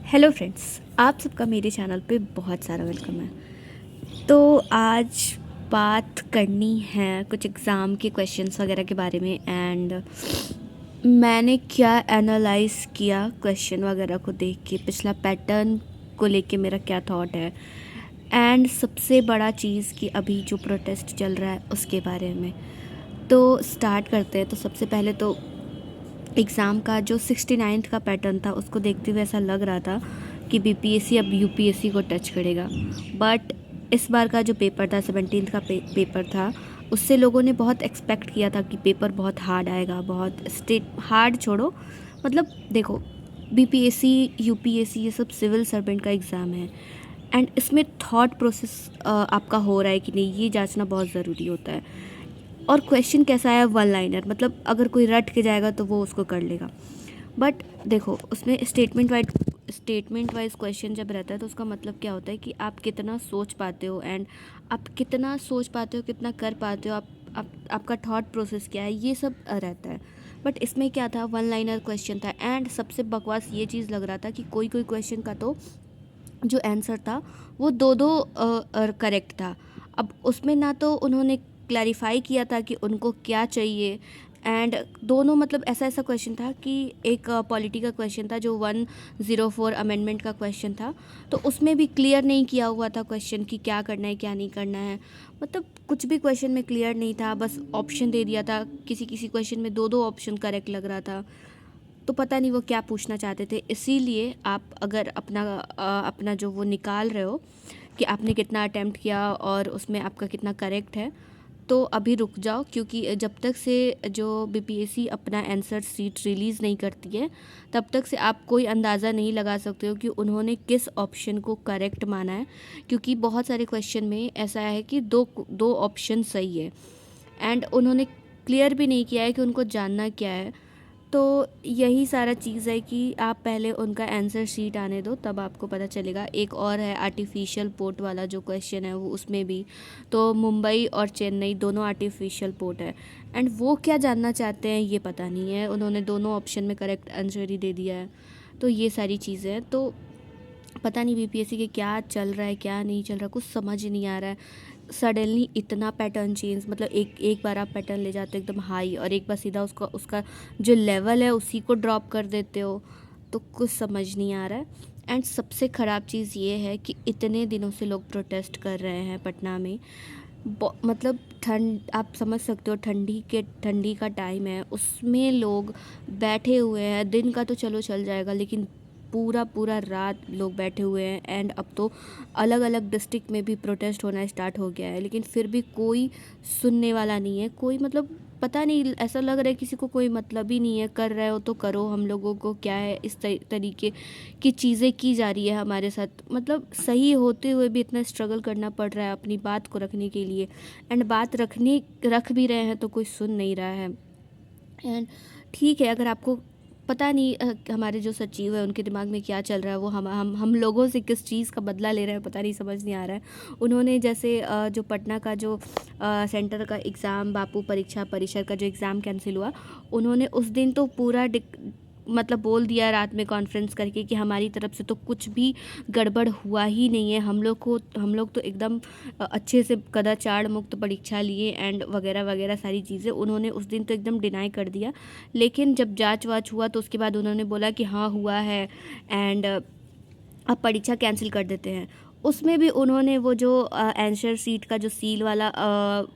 Hello friends, आप सबका मेरे चैनल पे बहुत सारा वेलकम है। तो आज बात करनी है कुछ एग्ज़ाम के क्वेश्चंस वगैरह के बारे में एंड मैंने क्या एनालाइज किया क्वेश्चन वगैरह को देख के, पिछला पैटर्न को लेके मेरा क्या थॉट है एंड सबसे बड़ा चीज़ कि अभी जो प्रोटेस्ट चल रहा है उसके बारे में। तो स्टार्ट करते हैं। तो सबसे पहले तो एग्ज़ाम का जो 69th का पैटर्न था उसको देखते हुए ऐसा लग रहा था कि बीपीएससी अब यूपीएससी को टच करेगा। बट इस बार का जो पेपर था 17th का पेपर था, उससे लोगों ने बहुत एक्सपेक्ट किया था कि पेपर बहुत हार्ड आएगा। बहुत स्टेट हार्ड छोड़ो, मतलब देखो, बीपीएससी यूपीएससी ये सब सिविल सर्वेंट का एग्ज़ाम है एंड इसमें थॉट प्रोसेस आपका हो रहा है कि नहीं, ये जांचना बहुत ज़रूरी होता है। और क्वेश्चन कैसा है, वन लाइनर, मतलब अगर कोई रट के जाएगा तो वो उसको कर लेगा। बट देखो, उसमें स्टेटमेंट वाइज क्वेश्चन जब रहता है तो उसका मतलब क्या होता है कि आप कितना सोच पाते हो एंड आप कितना सोच पाते हो, कितना कर पाते हो, आपका थॉट प्रोसेस क्या है, ये सब रहता है। बट इसमें क्या था, वन लाइनर क्वेश्चन था एंड सबसे बकवास ये चीज़ लग रहा था कि कोई कोई क्वेश्चन का तो जो आंसर था वो दो दो करेक्ट था। अब उसमें ना तो उन्होंने क्लैरिफाई किया था कि उनको क्या चाहिए एंड दोनों, मतलब ऐसा ऐसा क्वेश्चन था कि एक पॉलिटी का क्वेश्चन था जो 104 अमेंडमेंट का क्वेश्चन था, तो उसमें भी क्लियर नहीं किया हुआ था क्वेश्चन कि क्या करना है क्या नहीं करना है। मतलब कुछ भी क्वेश्चन में क्लियर नहीं था, बस ऑप्शन दे दिया था। किसी किसी क्वेश्चन में दो दो ऑप्शन करेक्ट लग रहा था। तो पता नहीं वो क्या पूछना चाहते थे। इसीलिए आप अगर अपना जो वो निकाल रहे हो कि आपने कितना अटेम्प्ट किया और उसमें आपका कितना करेक्ट है, तो अभी रुक जाओ, क्योंकि जब तक से जो बीपीएससी अपना आंसर सीट रिलीज़ नहीं करती है तब तक से आप कोई अंदाज़ा नहीं लगा सकते हो कि उन्होंने किस ऑप्शन को करेक्ट माना है। क्योंकि बहुत सारे क्वेश्चन में ऐसा है कि दो दो ऑप्शन सही है एंड उन्होंने क्लियर भी नहीं किया है कि उनको जानना क्या है। तो यही सारा चीज़ है कि आप पहले उनका आंसर शीट आने दो, तब आपको पता चलेगा। एक और है आर्टिफिशियल पोर्ट वाला जो क्वेश्चन है, वो उसमें भी तो मुंबई और चेन्नई दोनों आर्टिफिशियल पोर्ट है एंड वो क्या जानना चाहते हैं ये पता नहीं है। उन्होंने दोनों ऑप्शन में करेक्ट आंसर ही दे दिया है। तो ये सारी चीज़ें हैं। तो पता नहीं बीपीएससी के क्या चल रहा है क्या नहीं चल रहा, कुछ समझ नहीं आ रहा है। सडनली इतना पैटर्न चेंज, मतलब एक एक बार आप पैटर्न ले जाते हो एकदम हाई और एक बार सीधा उसका उसका जो लेवल है उसी को ड्रॉप कर देते हो। तो कुछ समझ नहीं आ रहा है। एंड सबसे ख़राब चीज़ ये है कि इतने दिनों से लोग प्रोटेस्ट कर रहे हैं पटना में। मतलब ठंड, आप समझ सकते हो, ठंडी का टाइम है, उसमें लोग बैठे हुए हैं। दिन का तो चलो चल जाएगा, लेकिन पूरा पूरा रात लोग बैठे हुए हैं एंड अब तो अलग अलग डिस्ट्रिक्ट में भी प्रोटेस्ट होना स्टार्ट हो गया है, लेकिन फिर भी कोई सुनने वाला नहीं है। कोई, मतलब पता नहीं, ऐसा लग रहा है किसी को कोई मतलब ही नहीं है। कर रहे हो तो करो, हम लोगों को क्या है। इस तरीके की चीज़ें की जा रही है हमारे साथ, मतलब सही होते हुए भी इतना स्ट्रगल करना पड़ रहा है अपनी बात को रखने के लिए। एंड बात रख भी रहे हैं तो कोई सुन नहीं रहा है। एंड ठीक है, अगर आपको पता नहीं हमारे जो सचिव है उनके दिमाग में क्या चल रहा है, वो हम लोगों से किस चीज़ का बदला ले रहे हैं, पता नहीं, समझ नहीं आ रहा है। उन्होंने जैसे जो पटना का जो सेंटर का एग्ज़ाम, बापू परीक्षा परिसर का जो एग्ज़ाम कैंसिल हुआ, उन्होंने उस दिन तो पूरा मतलब बोल दिया रात में कॉन्फ्रेंस करके कि हमारी तरफ से तो कुछ भी गड़बड़ हुआ ही नहीं है। हम लोग तो एकदम अच्छे से कदाचार मुक्त परीक्षा लिए एंड वगैरह वगैरह सारी चीज़ें उन्होंने उस दिन तो एकदम डिनाई कर दिया। लेकिन जब जांच वाच हुआ तो उसके बाद उन्होंने बोला कि हाँ हुआ है एंड अब परीक्षा कैंसिल कर देते हैं। उसमें भी उन्होंने वो जो आंसर शीट का जो सील वाला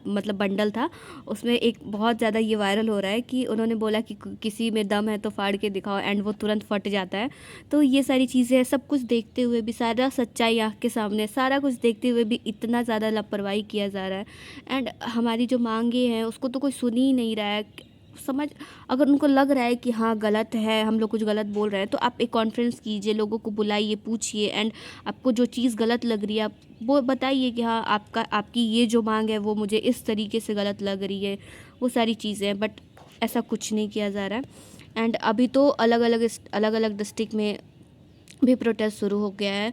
मतलब बंडल था, उसमें एक बहुत ज़्यादा ये वायरल हो रहा है कि उन्होंने बोला कि किसी में दम है तो फाड़ के दिखाओ एंड वो तुरंत फट जाता है। तो ये सारी चीज़ें हैं। सब कुछ देखते हुए भी, सारा सच्चाई आँख के सामने, सारा कुछ देखते हुए भी इतना ज़्यादा लापरवाही किया जा रहा है एंड हमारी जो मांगे हैं उसको तो कोई सुन ही नहीं रहा है। समझ, अगर उनको लग रहा है कि हाँ गलत है, हम लोग कुछ गलत बोल रहे हैं, तो आप एक कॉन्फ्रेंस कीजिए, लोगों को बुलाइए, पूछिए एंड आपको जो चीज़ गलत लग रही है आप वो बताइए कि हाँ आपकी ये जो मांग है वो मुझे इस तरीके से गलत लग रही है, वो सारी चीज़ें हैं। बट ऐसा कुछ नहीं किया जा रहा है एंड अभी तो अलग अलग डिस्ट्रिक्ट में भी प्रोटेस्ट शुरू हो गया है।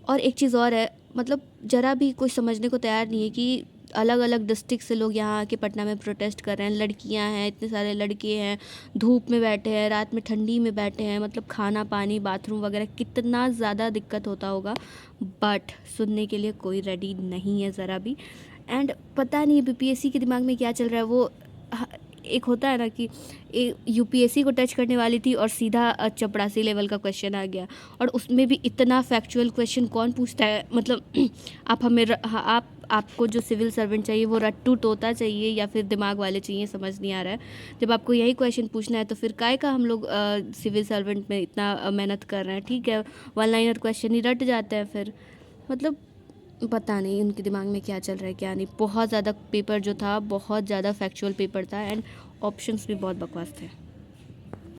और एक चीज़ और है, मतलब ज़रा भी कोई समझने को तैयार नहीं है कि अलग अलग डिस्ट्रिक्ट से लोग यहाँ आके पटना में प्रोटेस्ट कर रहे हैं, लड़कियाँ हैं, इतने सारे लड़के हैं, धूप में बैठे हैं, रात में ठंडी में बैठे हैं, मतलब खाना पानी बाथरूम वगैरह कितना ज़्यादा दिक्कत होता होगा, बट सुनने के लिए कोई रेडी नहीं है ज़रा भी। एंड पता नहीं बीपीएससी के दिमाग में क्या चल रहा है। वो एक होता है ना कि यूपीएससी को टच करने वाली थी और सीधा चपरासी लेवल का क्वेश्चन आ गया, और उसमें भी इतना फैक्चुअल क्वेश्चन कौन पूछता है। मतलब आप हमें आपको जो सिविल सर्वेंट चाहिए वो रट्टू तोता चाहिए या फिर दिमाग वाले चाहिए, समझ नहीं आ रहा है। जब आपको यही क्वेश्चन पूछना है तो फिर काहे का हम लोग सिविल सर्वेंट में इतना मेहनत कर रहे हैं। ठीक है, वन लाइनर क्वेश्चन ही रट जाते हैं फिर। मतलब पता नहीं उनके दिमाग में क्या चल रहा है क्या नहीं। बहुत ज़्यादा पेपर जो था बहुत ज़्यादा फैक्चुअल पेपर था, एंड ऑप्शंस भी बहुत बकवास थे।